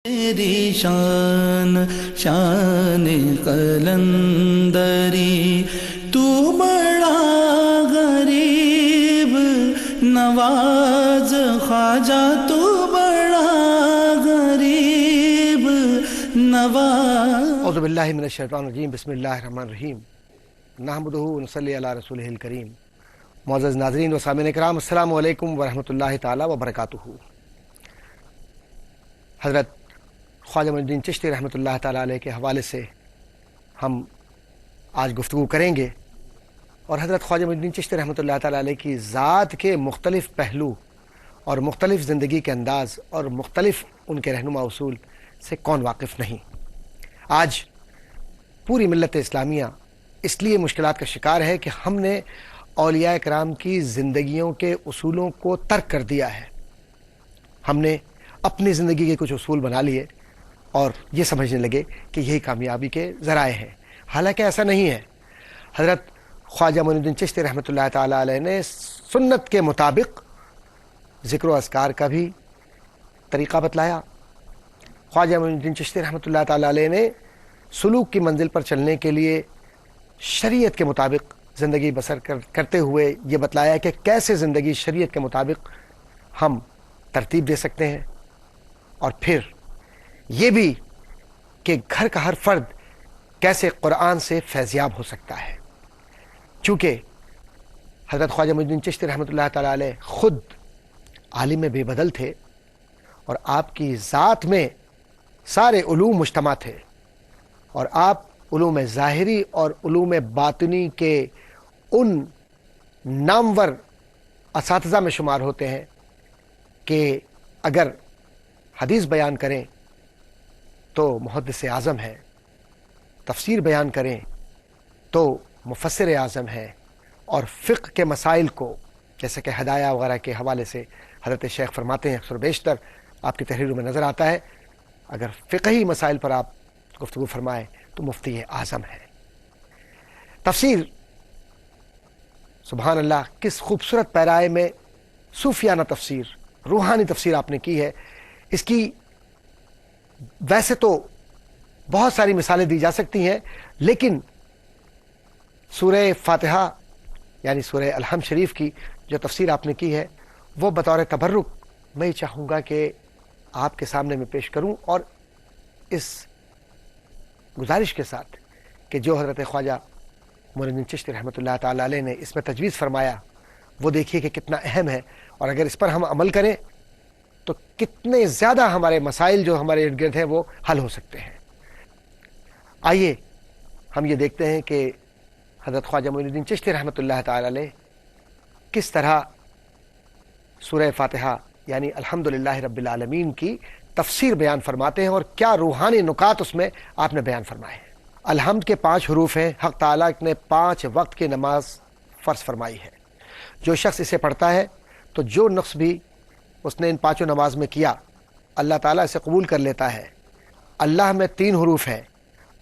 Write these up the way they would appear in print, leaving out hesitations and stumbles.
تیری شان شان قلندری، تو بڑا غریب نواز خواجہ، تو بڑا غریب نواز۔ اعوذ باللہ من الشیطان الرجیم، بسم اللہ الرحمن الرحیم، نحمدہ ونصلی علی رسولہ الکریم۔ معزز ناظرین و سامعین کرام، السلام علیکم ورحمۃ اللہ تعالی وبرکاتہ۔ حضرت خواجہ معین الدین چشتی رحمۃ اللہ تعالی علیہ کے حوالے سے ہم آج گفتگو کریں گے، اور حضرت خواجہ معین الدین چشتی رحمۃ اللہ تعالی علیہ کی ذات کے مختلف پہلو اور مختلف زندگی کے انداز اور مختلف ان کے رہنما اصول سے کون واقف نہیں۔ آج پوری ملت اسلامیہ اس لیے مشکلات کا شکار ہے کہ ہم نے اولیاء کرام کی زندگیوں کے اصولوں کو ترک کر دیا ہے۔ ہم نے اپنی زندگی کے کچھ اصول بنا لیے اور یہ سمجھنے لگے کہ یہی کامیابی کے ذرائع ہیں، حالانکہ ایسا نہیں ہے۔ حضرت خواجہ معین الدین چشتی رحمۃ اللہ تعالی علیہ نے سنت کے مطابق ذکر و اذکار کا بھی طریقہ بتلایا۔ خواجہ معین الدین چشتی رحمۃ اللہ تعالی علیہ نے سلوک کی منزل پر چلنے کے لیے شریعت کے مطابق زندگی بسر کرتے ہوئے یہ بتلایا کہ کیسے زندگی شریعت کے مطابق ہم ترتیب دے سکتے ہیں، اور پھر یہ بھی کہ گھر کا ہر فرد کیسے قرآن سے فیضیاب ہو سکتا ہے۔ چونکہ حضرت خواجہ معین الدین چشتی رحمۃ اللہ تعالی علیہ خود عالم بے بدل تھے، اور آپ کی ذات میں سارے علوم مجتمع تھے، اور آپ علوم ظاہری اور علوم باطنی کے ان نامور اساتذہ میں شمار ہوتے ہیں کہ اگر حدیث بیان کریں تو محدث اعظم ہے، تفسیر بیان کریں تو مفسر اعظم ہے، اور فقہ کے مسائل کو جیسے کہ ہدایہ وغیرہ کے حوالے سے حضرت شیخ فرماتے ہیں، اکثر و بیشتر آپ کی تحریروں میں نظر آتا ہے، اگر فقہی مسائل پر آپ گفتگو فرمائیں تو مفتی اعظم ہے۔ تفسیر، سبحان اللہ، کس خوبصورت پیرائے میں صوفیانہ تفسیر، روحانی تفسیر آپ نے کی ہے۔ اس کی ویسے تو بہت ساری مثالیں دی جا سکتی ہیں، لیکن سورہ فاتحہ یعنی سورہ الحمد شریف کی جو تفسیر آپ نے کی ہے، وہ بطور تبرک میں چاہوں گا کہ آپ کے سامنے میں پیش کروں، اور اس گزارش کے ساتھ کہ جو حضرت خواجہ معین الدین چشتی رحمۃ اللہ تعالی علیہ نے اس میں تجویز فرمایا وہ دیکھیے کہ کتنا اہم ہے، اور اگر اس پر ہم عمل کریں تو کتنے زیادہ ہمارے مسائل جو ہمارے ارد گرد ہیں وہ حل ہو سکتے ہیں۔ آئیے ہم یہ دیکھتے ہیں کہ حضرت خواجہ معین الدین چشتی رحمۃ اللہ تعالی علیہ کس طرح سورہ فاتحہ یعنی الحمدللہ رب العالمین کی تفسیر بیان فرماتے ہیں، اور کیا روحانی نکات اس میں آپ نے بیان فرمائے ہیں۔ الحمد کے 5 حروف ہیں، حق تعالیٰ نے 5 وقت کی نماز فرض فرمائی ہے۔ جو شخص اسے پڑھتا ہے تو جو نقص بھی اس نے ان 5 نماز میں کیا اللہ تعالیٰ اسے قبول کر لیتا ہے۔ اللہ میں 3 حروف ہیں،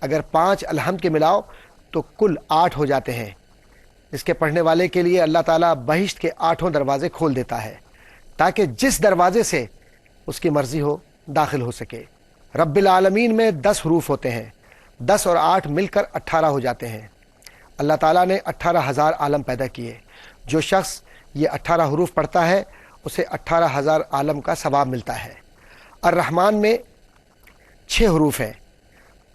اگر 5 الحمد کے ملاؤ تو کل 8 ہو جاتے ہیں۔ اس کے پڑھنے والے کے لیے اللہ تعالیٰ بہشت کے 8 دروازے کھول دیتا ہے تاکہ جس دروازے سے اس کی مرضی ہو داخل ہو سکے۔ رب العالمین میں 10 حروف ہوتے ہیں، 10 اور 8 مل کر 18 ہو جاتے ہیں۔ اللہ تعالیٰ نے 18,000 عالم پیدا کیے۔ جو شخص یہ 18 حروف پڑھتا ہے اسے 18,000 عالم کا ثواب ملتا ہے۔ الرحمن میں 6 حروف ہیں،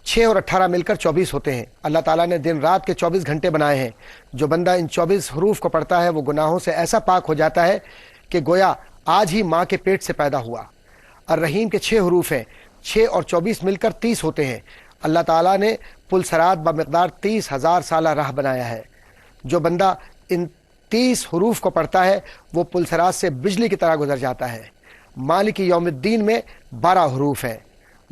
6 اور 18 مل کر 24 ہوتے ہیں۔ اللہ تعالیٰ نے دن رات کے 24 گھنٹے بنائے ہیں۔ جو بندہ ان 24 حروف کو پڑھتا ہے وہ گناہوں سے ایسا پاک ہو جاتا ہے کہ گویا آج ہی ماں کے پیٹ سے پیدا ہوا۔ الرحیم کے 6 حروف ہیں، 6 اور 24 مل کر 30 ہوتے ہیں۔ اللہ تعالیٰ نے پل صراط بمقدار 30,000 سالہ راہ بنایا ہے۔ جو بندہ ان 30 حروف کو پڑھتا ہے وہ پل صراط سے بجلی کی طرح گزر جاتا ہے۔ مالک یوم الدین میں 12 حروف ہیں،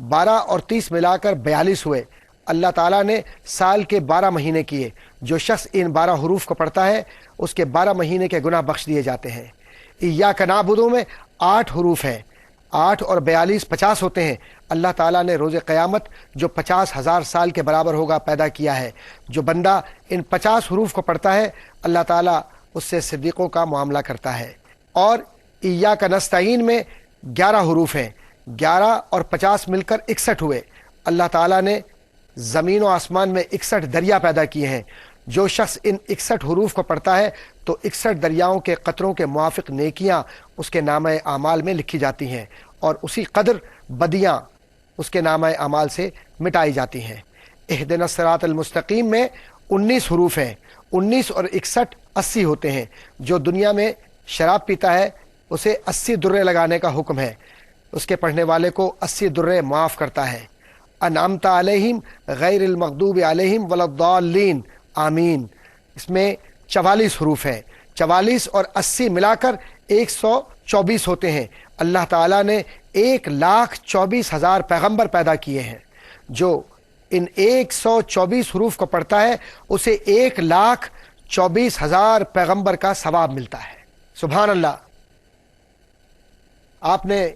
12 اور 30 ملا کر 42 ہوئے۔ اللہ تعالیٰ نے سال کے 12 مہینے کیے۔ جو شخص ان 12 حروف کو پڑھتا ہے اس کے 12 مہینے کے گناہ بخش دیے جاتے ہیں۔ ایاک نعبد میں 8 حروف ہیں، 8 اور 42 50 ہوتے ہیں۔ اللہ تعالیٰ نے روز قیامت جو 50,000 سال کے برابر ہوگا پیدا کیا ہے۔ جو بندہ ان 50 حروف کو پڑھتا ہے اللہ تعالیٰ اس سے صدیقوں کا معاملہ کرتا ہے۔ اور ایاک نستعین میں 11 حروف ہیں، 11 اور 50 مل کر 61 ہوئے. اللہ تعالیٰ نے زمین و آسمان میں 61 دریا پیدا کیے ہیں. جو شخص ان 61 حروف کو پڑھتا ہے تو 61 دریاؤں کے قطروں کے موافق نیکیاں اس کے نامہ اعمال میں لکھی جاتی ہیں اور اسی قدر بدیاں اس کے نامہ اعمال سے مٹائی جاتی ہیں. اہدنا الصراط المستقیم میں 19 حروف ہیں. 19 اور 61 80 ہوتے ہیں. جو دنیا میں شراب پیتا ہے اسے 80 درے لگانے کا حکم ہے. اس کے پڑھنے والے کو 80 درے معاف کرتا ہے. انعمت علیہم غیر المغضوب علیہم ولا الضالین آمین. اس میں 44 حروف ہیں. 44 اور 80 ملا کر 124 ہوتے ہیں. اللہ تعالیٰ نے 1,24,000 پیغمبر پیدا کیے ہیں. جو ان 124 حروف کو پڑھتا ہے اسے 1,24,000 پیغمبر کا ثواب ملتا ہے. سبحان اللہ. آپ نے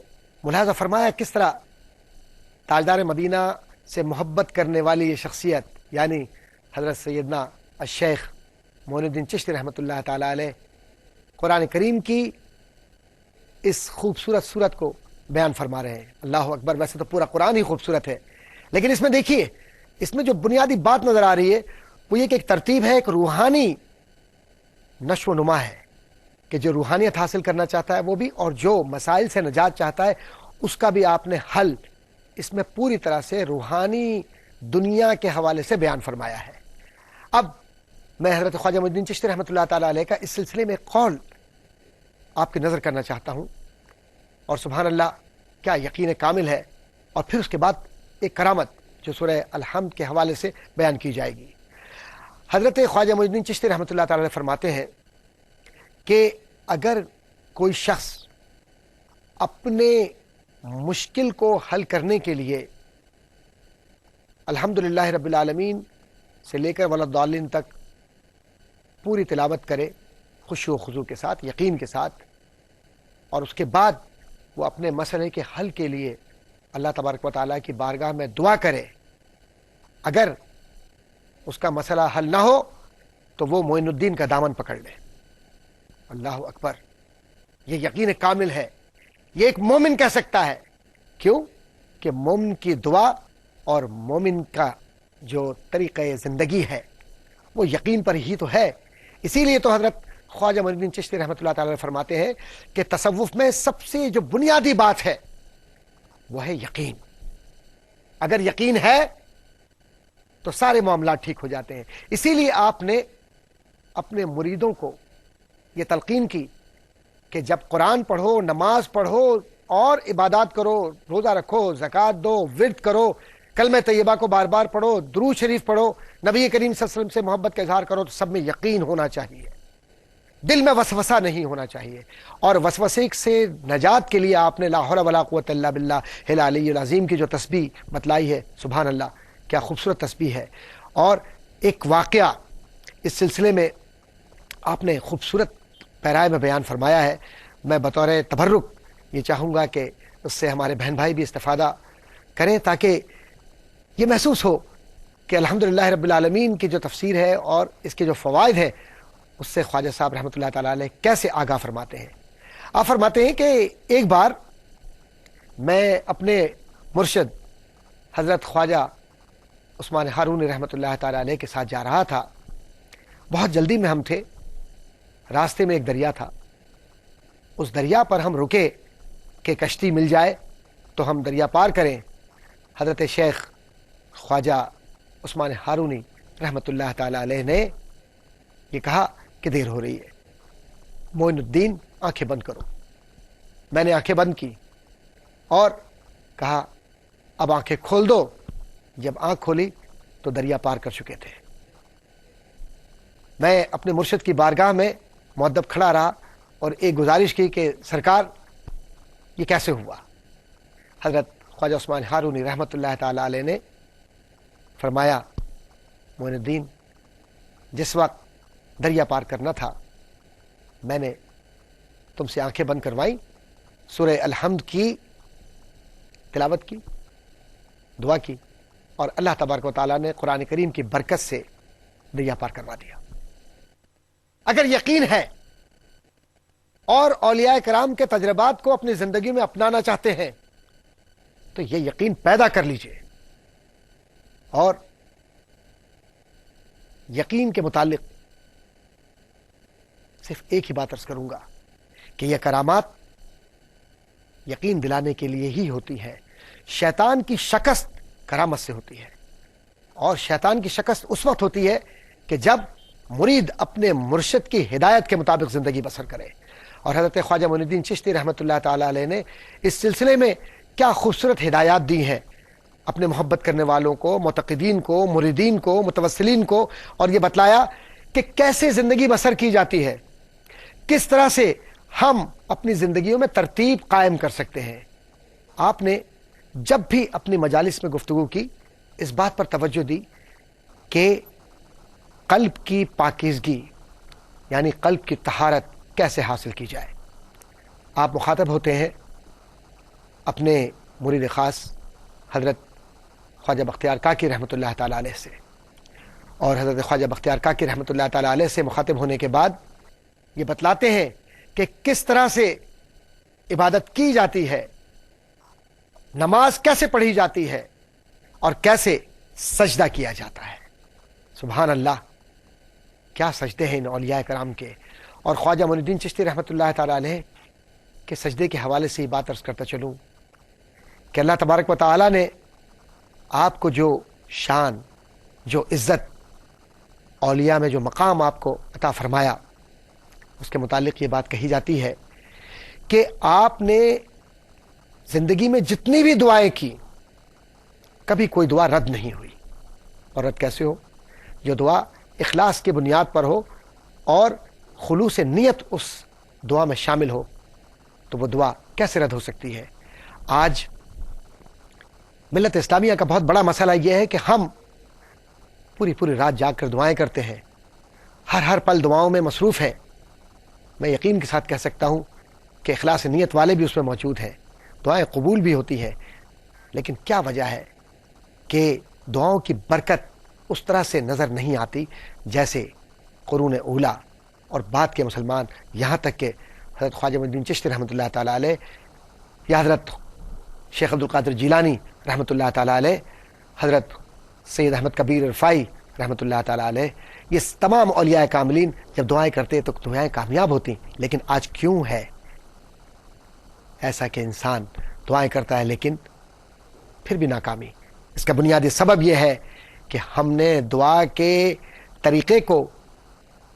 ملاحظہ فرمایا کس طرح تاجدار مدینہ سے محبت کرنے والی یہ شخصیت یعنی حضرت سیدنا الشیخ معین الدین چشتی رحمۃ اللہ تعالی علیہ قرآن کریم کی اس خوبصورت صورت کو بیان فرما رہے ہیں. اللہ اکبر. ویسے تو پورا قرآن ہی خوبصورت ہے لیکن اس میں دیکھیے اس میں جو بنیادی بات نظر آ رہی ہے وہ یہ کہ ایک ترتیب ہے, ایک روحانی نشو و نما ہے کہ جو روحانیت حاصل کرنا چاہتا ہے وہ بھی, اور جو مسائل سے نجات چاہتا ہے اس کا بھی آپ نے حل اس میں پوری طرح سے روحانی دنیا کے حوالے سے بیان فرمایا ہے. اب میں حضرت خواجہ معین الدین چشتی رحمۃ اللہ تعالی علیہ کا اس سلسلے میں ایک قول آپ کی نظر کرنا چاہتا ہوں, اور سبحان اللہ کیا یقین کامل ہے, اور پھر اس کے بعد ایک کرامت جو سورہ الحمد کے حوالے سے بیان کی جائے گی. حضرت خواجہ معین الدین چشتی رحمۃ اللہ تعالی علیہ فرماتے ہیں کہ اگر کوئی شخص اپنے مشکل کو حل کرنے کے لیے الحمدللہ رب العالمین سے لے کر ولا الضالین تک پوری تلاوت کرے خشوع و خضوع کے ساتھ, یقین کے ساتھ, اور اس کے بعد وہ اپنے مسئلے کے حل کے لیے اللہ تبارک و تعالیٰ کی بارگاہ میں دعا کرے, اگر اس کا مسئلہ حل نہ ہو تو وہ معین الدین کا دامن پکڑ لے. اللہ اکبر. یہ یقین کامل ہے, یہ ایک مومن کہہ سکتا ہے. کیوں کہ مومن کی دعا اور مومن کا جو طریقہ زندگی ہے وہ یقین پر ہی تو ہے. اسی لیے تو حضرت خواجہ معین الدین چشتی رحمۃ اللہ تعالی فرماتے ہیں کہ تصوف میں سب سے جو بنیادی بات ہے وہ ہے یقین. اگر یقین ہے تو سارے معاملات ٹھیک ہو جاتے ہیں. اسی لیے آپ نے اپنے مریدوں کو یہ تلقین کی کہ جب قرآن پڑھو, نماز پڑھو اور عبادات کرو, روزہ رکھو, زکوٰۃ دو, ورد کرو, کلمہ طیبہ کو بار بار پڑھو, درود شریف پڑھو, نبی کریم صلی اللہ علیہ وسلم سے محبت کا اظہار کرو, تو سب میں یقین ہونا چاہیے, دل میں وسوسہ نہیں ہونا چاہیے. اور وسوسے سے نجات کے لیے آپ نے لا حول ولا قوت الا باللہ العلی العظیم کی جو تسبیح بتلائی ہے, سبحان اللہ کیا خوبصورت تسبیح ہے. اور ایک واقعہ اس سلسلے میں آپ نے خوبصورت پیرائے میں بیان فرمایا ہے. میں بطور تبرک یہ چاہوں گا کہ اس سے ہمارے بہن بھائی بھی استفادہ کریں تاکہ یہ محسوس ہو کہ الحمدللہ رب العالمین کی جو تفسیر ہے اور اس کے جو فوائد ہیں اس سے خواجہ صاحب رحمۃ اللہ تعالی علیہ کیسے آگاہ فرماتے ہیں. آپ فرماتے ہیں کہ ایک بار میں اپنے مرشد حضرت خواجہ عثمان ہارونی رحمۃ اللہ تعالی علیہ کے ساتھ جا رہا تھا. بہت جلدی میں ہم تھے. راستے میں ایک دریا تھا. اس دریا پر ہم رکے کہ کشتی مل جائے تو ہم دریا پار کریں. حضرت شیخ خواجہ عثمان ہارونی رحمۃ اللہ تعالی علیہ نے یہ کہا کہ دیر ہو رہی ہے, معین الدین آنکھیں بند کرو. میں نے آنکھیں بند کی اور کہا اب آنکھیں کھول دو. جب آنکھ کھولی تو دریا پار کر چکے تھے. میں اپنے مرشد کی بارگاہ میں مؤدب کھڑا رہا اور ایک گزارش کی کہ سرکار یہ کیسے ہوا. حضرت خواجہ عثمان ہارونی رحمۃ اللہ تعالی علیہ نے فرمایا معین الدین جس وقت دریا پار کرنا تھا میں نے تم سے آنکھیں بند کروائیں, سورہ الحمد کی تلاوت کی, دعا کی, اور اللہ تبارک و تعالیٰ نے قرآن کریم کی برکت سے دریا پار کروا دیا. اگر یقین ہے اور اولیاء کرام کے تجربات کو اپنی زندگی میں اپنانا چاہتے ہیں تو یہ یقین پیدا کر لیجئے. اور یقین کے متعلق صرف ایک ہی بات عرض کروں گا کہ یہ کرامات یقین دلانے کے لیے ہی ہوتی ہے. شیطان کی شکست کرامت سے ہوتی ہے، اور شیطان کی شکست اس وقت ہوتی ہے کہ جب مرید اپنے مرشد کی ہدایت کے مطابق زندگی بسر کرے. اور حضرت خواجہ معین الدین چشتی رحمۃ اللہ تعالی علیہ نے اس سلسلے میں کیا خوبصورت ہدایات دی ہیں اپنے محبت کرنے والوں کو، معتقدین کو، مریدین کو، متوسلین کو، اور یہ بتلایا کہ کیسے زندگی بسر کی جاتی ہے، کس طرح سے ہم اپنی زندگیوں میں ترتیب قائم کر سکتے ہیں. آپ نے جب بھی اپنی مجالس میں گفتگو کی اس بات پر توجہ دی کہ قلب کی پاکیزگی یعنی قلب کی طہارت کیسے حاصل کی جائے. آپ مخاطب ہوتے ہیں اپنے مرید خاص حضرت خواجہ بختیار کاکی رحمۃ اللہ تعالی علیہ سے، اور حضرت خواجہ بختیار کاکی رحمۃ اللہ تعالی علیہ سے مخاطب ہونے کے بعد یہ بتلاتے ہیں کہ کس طرح سے عبادت کی جاتی ہے، نماز کیسے پڑھی جاتی ہے، اور کیسے سجدہ کیا جاتا ہے. سبحان اللہ، کیا سجدے ہیں ان اولیاء کرام کے. اور خواجہ معین الدین چشتی رحمۃ اللہ تعالی علیہ کے سجدے کے حوالے سے یہ بات عرض کرتا چلوں کہ اللہ تبارک و تعالی نے آپ کو جو شان، جو عزت، اولیاء میں جو مقام آپ کو عطا فرمایا، اس کے متعلق یہ بات کہی جاتی ہے کہ آپ نے زندگی میں جتنی بھی دعائیں کی کبھی کوئی دعا رد نہیں ہوئی. اور رد کیسے ہو؟ جو دعا اخلاص کی بنیاد پر ہو اور خلوص نیت اس دعا میں شامل ہو تو وہ دعا کیسے رد ہو سکتی ہے. آج ملت اسلامیہ کا بہت بڑا مسئلہ یہ ہے کہ ہم پوری رات جاگ کر دعائیں کرتے ہیں، ہر پل دعاؤں میں مصروف ہیں. میں یقین کے ساتھ کہہ سکتا ہوں کہ اخلاص نیت والے بھی اس میں موجود ہیں، دعائیں قبول بھی ہوتی ہیں، لیکن کیا وجہ ہے کہ دعاؤں کی برکت اس طرح سے نظر نہیں آتی جیسے قرون اولا اور بعد کے مسلمان، یہاں تک کہ حضرت خواجہ معین الدین چشتی رحمۃ اللہ تعالی علیہ یا حضرت شیخ عبدالقادر جیلانی رحمۃ اللہ تعالی علیہ، حضرت سید احمد کبیر رفاعی رحمۃ اللہ تعالی علیہ، یہ تمام اولیاء کاملین جب دعائیں کرتے تو دعائیں کامیاب ہوتی. لیکن آج کیوں ہے ایسا کہ انسان دعائیں کرتا ہے لیکن پھر بھی ناکامی؟ اس کا بنیادی سبب یہ ہے کہ ہم نے دعا کے طریقے کو،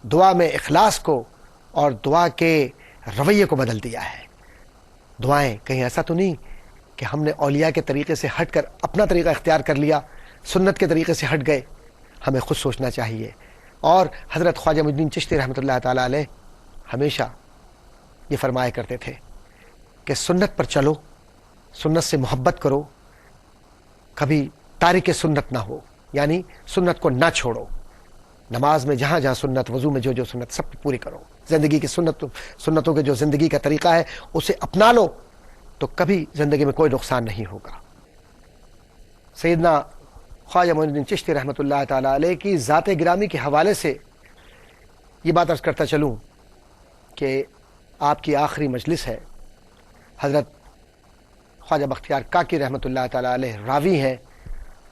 دعا میں اخلاص کو اور دعا کے رویے کو بدل دیا ہے. دعائیں کہیں ایسا تو نہیں کہ ہم نے اولیاء کے طریقے سے ہٹ کر اپنا طریقہ اختیار کر لیا، سنت کے طریقے سے ہٹ گئے. ہمیں خود سوچنا چاہیے. اور حضرت خواجہ معین الدین چشتی رحمۃ اللہ تعالی علیہ ہمیشہ یہ فرمایا کرتے تھے کہ سنت پر چلو، سنت سے محبت کرو، کبھی تارک سنت نہ ہو، یعنی سنت کو نہ چھوڑو. نماز میں جہاں جہاں سنت، وضو میں جو سنت، سب پوری کرو. زندگی کی سنتوں کے جو زندگی کا طریقہ ہے اسے اپنا لو تو کبھی زندگی میں کوئی نقصان نہیں ہوگا. سیدنا خواجہ معین الدین چشتی رحمۃ اللہ تعالی علیہ کی ذات گرامی کے حوالے سے یہ بات عرض کرتا چلوں کہ آپ کی آخری مجلس ہے. حضرت خواجہ بختیار کاکی رحمۃ اللہ تعالی علیہ راوی ہیں.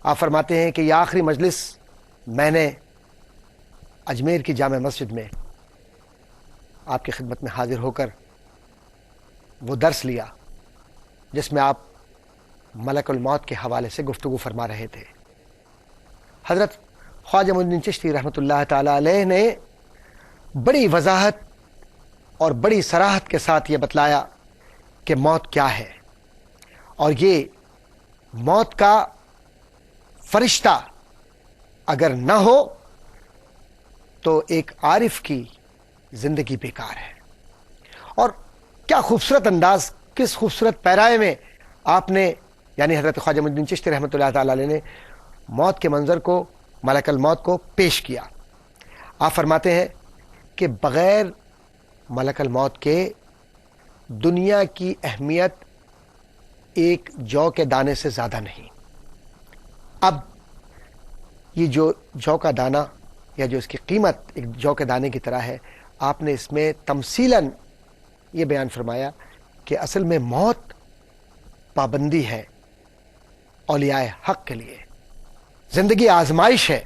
آپ فرماتے ہیں کہ یہ آخری مجلس میں نے اجمیر کی جامع مسجد میں آپ کی خدمت میں حاضر ہو کر وہ درس لیا جس میں آپ ملک الموت کے حوالے سے گفتگو فرما رہے تھے. حضرت خواجہ معین الدین چشتی رحمۃ اللہ تعالی علیہ نے بڑی وضاحت اور بڑی صراحت کے ساتھ یہ بتلایا کہ موت کیا ہے، اور یہ موت کا فرشتہ اگر نہ ہو تو ایک عارف کی زندگی بیکار ہے. اور کیا خوبصورت انداز، کس خوبصورت پیرائے میں آپ نے، یعنی حضرت خواجہ معین الدین چشتی رحمۃ اللہ تعالی علیہ نے موت کے منظر کو، ملک الموت کو پیش کیا. آپ فرماتے ہیں کہ بغیر ملک الموت کے دنیا کی اہمیت ایک جو کے دانے سے زیادہ نہیں. اب یہ جو جو کا دانہ یا جو اس کی قیمت ایک جو کے دانے کی طرح ہے، آپ نے اس میں تمثیلاً یہ بیان فرمایا کہ اصل میں موت پابندی ہے اولیاء حق کے لیے. زندگی آزمائش ہے.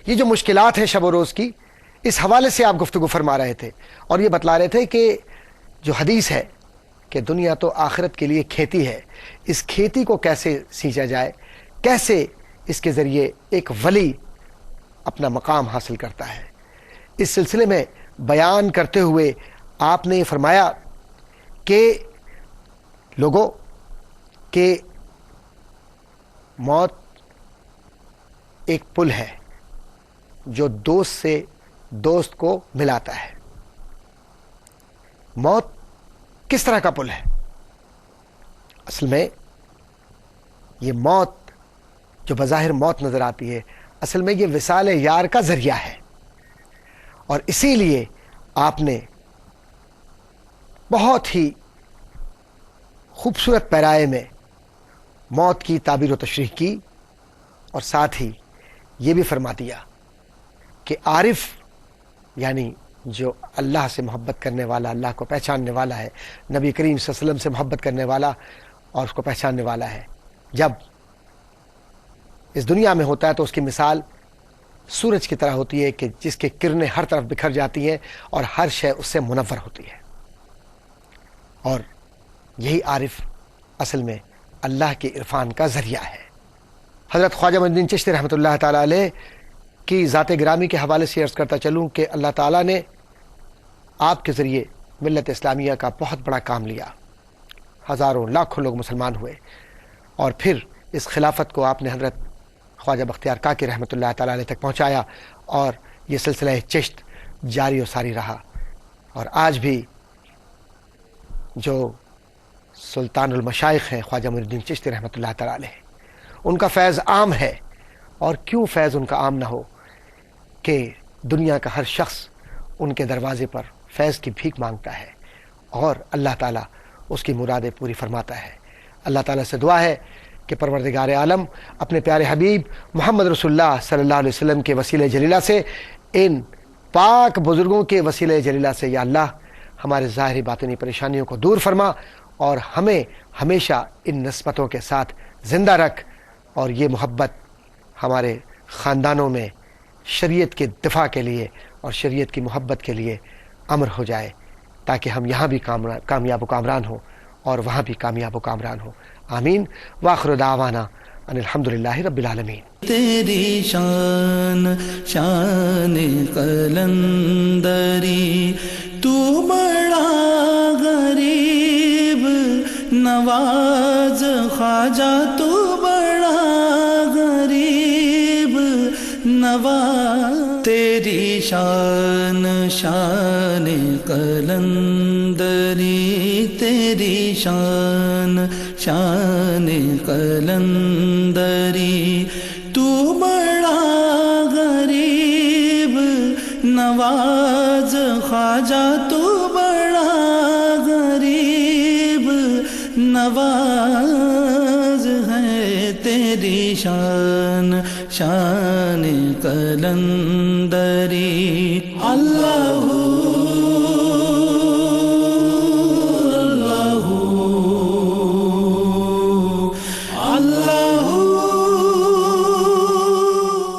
یہ جو مشکلات ہیں شب و روز کی، اس حوالے سے آپ گفتگو فرما رہے تھے اور یہ بتلا رہے تھے کہ جو حدیث ہے کہ دنیا تو آخرت کے لیے کھیتی ہے، اس کھیتی کو کیسے سینچا جائے، کیسے اس کے ذریعے ایک ولی اپنا مقام حاصل کرتا ہے. اس سلسلے میں بیان کرتے ہوئے آپ نے فرمایا کہ لوگوں کہ موت ایک پل ہے جو دوست سے دوست کو ملاتا ہے. موت کس طرح کا پل ہے؟ اصل میں یہ موت جو بظاہر موت نظر آتی ہے، اصل میں یہ وصال یار کا ذریعہ ہے. اور اسی لیے آپ نے بہت ہی خوبصورت پیرائے میں موت کی تعبیر و تشریح کی اور ساتھ ہی یہ بھی فرما دیا کہ عارف یعنی جو اللہ سے محبت کرنے والا، اللہ کو پہچاننے والا ہے، نبی کریم صلی اللہ علیہ وسلم سے محبت کرنے والا اور اس کو پہچاننے والا ہے، جب اس دنیا میں ہوتا ہے تو اس کی مثال سورج کی طرح ہوتی ہے کہ جس کے کرنیں ہر طرف بکھر جاتی ہیں اور ہر شے اس سے منور ہوتی ہے. اور یہی عارف اصل میں اللہ کے عرفان کا ذریعہ ہے. حضرت خواجہ معین الدین چشتی رحمۃ اللہ تعالی علیہ کی ذات گرامی کے حوالے سے عرض کرتا چلوں کہ اللہ تعالیٰ نے آپ کے ذریعے ملت اسلامیہ کا بہت بڑا کام لیا. ہزاروں لاکھوں لوگ مسلمان ہوئے اور پھر اس خلافت کو آپ نے حضرت خواجہ بختیار کاکی رحمۃ اللہ تعالی علیہ تک پہنچایا اور یہ سلسلہ چشت جاری و ساری رہا. اور آج بھی جو سلطان المشائخ ہیں خواجہ معین الدین چشتی رحمۃ اللہ تعالی علیہ، ان کا فیض عام ہے. اور کیوں فیض ان کا عام نہ ہو کہ دنیا کا ہر شخص ان کے دروازے پر فیض کی بھیک مانگتا ہے اور اللہ تعالیٰ اس کی مرادیں پوری فرماتا ہے. اللہ تعالیٰ سے دعا ہے کہ پروردگار عالم اپنے پیارے حبیب محمد رسول اللہ صلی اللہ علیہ وسلم کے وسیلہ جلیلہ سے، ان پاک بزرگوں کے وسیلہ جلیلہ سے یا اللہ ہمارے ظاہری باطنی پریشانیوں کو دور فرما اور ہمیں ہمیشہ ان نسبتوں کے ساتھ زندہ رکھ، اور یہ محبت ہمارے خاندانوں میں شریعت کے دفاع کے لیے اور شریعت کی محبت کے لیے امر ہو جائے، تاکہ ہم یہاں بھی کامیاب و کامران ہوں اور وہاں بھی کامیاب و کامران ہوں. آمین. وآخر دعوانا ان الحمدللہ رب العالمین. تیری شان شان قلندری، تو بڑا غریب نواز خواجہ، تو بڑا غریب نواز. تیری شان شان قلندری، تیری شان شان قلندری، تو بڑا غریب نواز خواجہ، تو بڑا غریب نواز ہے. تیری شان شان قلندری. اللہ